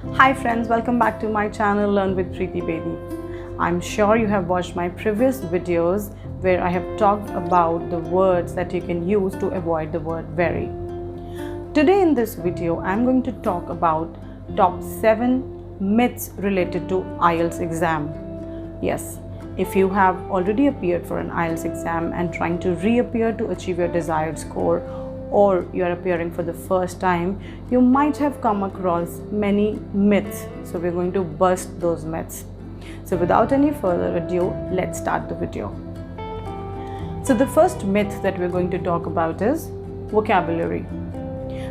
Hi friends, welcome back to my channel Learn with Preeti Bedi. I'm sure you have watched my previous videos where I have talked about the words that you can use to avoid the word very. Today in this video, I'm going to talk about top 7 myths related to IELTS exam. Yes, if you have already appeared for an IELTS exam and trying to reappear to achieve your desired score, or you are appearing for the first time, you might have come across many myths. So we're going to bust those myths. So without any further ado, let's start the video. So the first myth that we're going to talk about is vocabulary.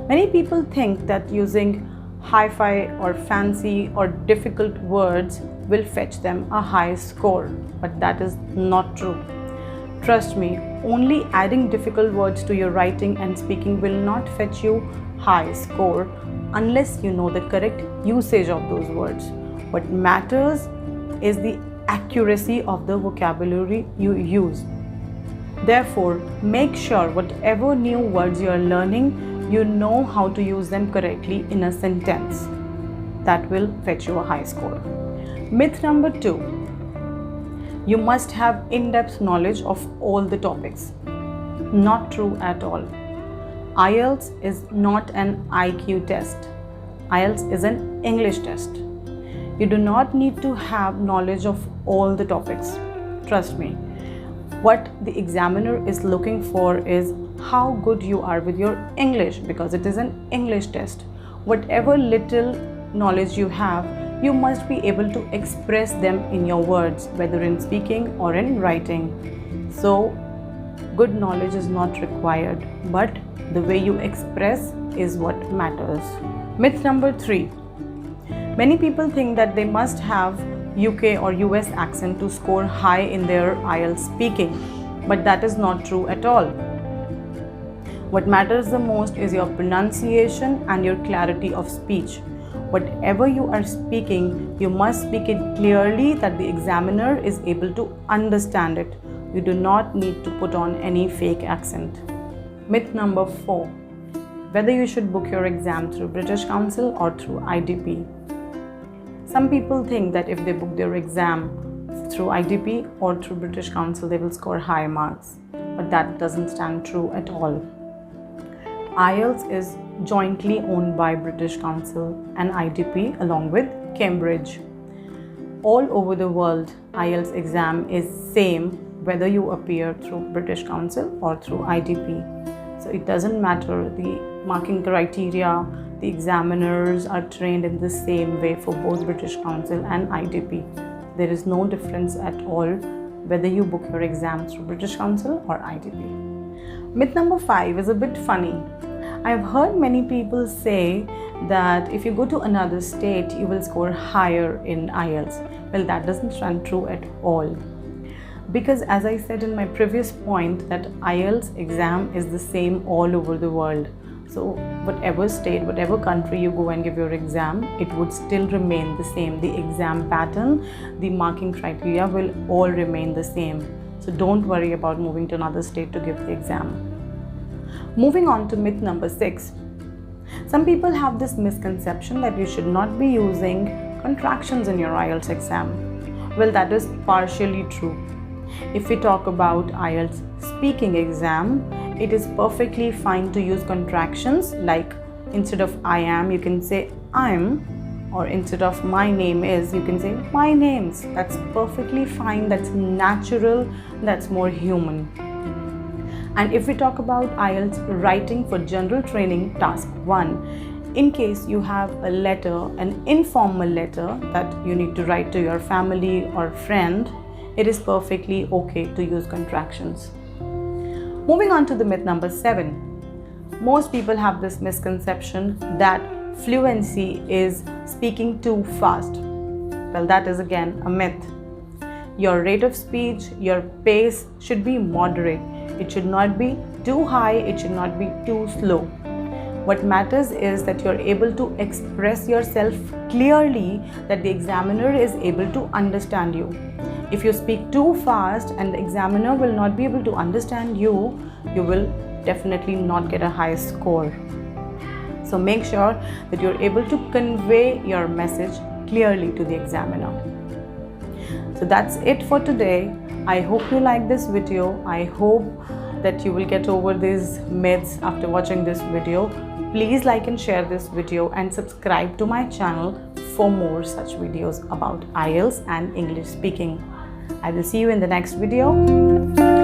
Many people think that using hi-fi or fancy or difficult words will fetch them a high score, but that is not true. Trust me, only adding difficult words to your writing and speaking will not fetch you high score unless you know the correct usage of those words. What matters is the accuracy of the vocabulary you use. Therefore, make sure whatever new words you are learning, you know how to use them correctly in a sentence. That will fetch you a high score. Myth number 2. You must have in-depth knowledge of all the topics. Not true at all. IELTS is not an IQ test. IELTS is an English test. You do not need to have knowledge of all the topics. Trust me. What the examiner is looking for is how good you are with your English, because it is an English test. Whatever little knowledge you have, you must be able to express them in your words, whether in speaking or in writing. So, good knowledge is not required, but the way you express is what matters. Myth number 3. Many people think that they must have UK or US accent to score high in their IELTS speaking, but that is not true at all. What matters the most is your pronunciation and your clarity of speech. Whatever you are speaking, you must speak it clearly that the examiner is able to understand it. You do not need to put on any fake accent. Myth number 4. Whether you should book your exam through British Council or through IDP. Some people think that if they book their exam through IDP or through British Council, they will score high marks. But that doesn't stand true at all. IELTS is jointly owned by British Council and IDP along with Cambridge. All over the world, IELTS exam is same whether you appear through British Council or through IDP. So it doesn't matter the marking criteria, the examiners are trained in the same way for both British Council and IDP. There is no difference at all whether you book your exam through British Council or IDP. Myth number 5 is a bit funny. I've heard many people say that if you go to another state, you will score higher in IELTS. Well, that doesn't stand true at all. Because as I said in my previous point, that IELTS exam is the same all over the world. So whatever state, whatever country you go and give your exam, it would still remain the same. The exam pattern, the marking criteria will all remain the same. So don't worry about moving to another state to give the exam. Moving on to myth number 6. Some people have this misconception that you should not be using contractions in your IELTS exam. Well, that is partially true. If we talk about IELTS speaking exam, it is perfectly fine to use contractions, like instead of I am, you can say I'm, or instead of my name is, you can say my names. That's perfectly fine, that's natural, that's more human. And if we talk about IELTS writing for general training, task 1, in case you have a letter, an informal letter that you need to write to your family or friend, it is perfectly okay to use contractions. Moving on to the myth number 7. Most people have this misconception that fluency is speaking too fast. Well, that is again a myth. Your rate of speech, your pace should be moderate. It should not be too high, it should not be too slow. What matters is that you're able to express yourself clearly, that the examiner is able to understand you. If you speak too fast and the examiner will not be able to understand you, you will definitely not get a high score. So make sure that you're able to convey your message clearly to the examiner. So that's it for today. I hope you like this video. I hope that you will get over these myths after watching this video. Please like and share this video and subscribe to my channel for more such videos about IELTS and English speaking. I will see you in the next video.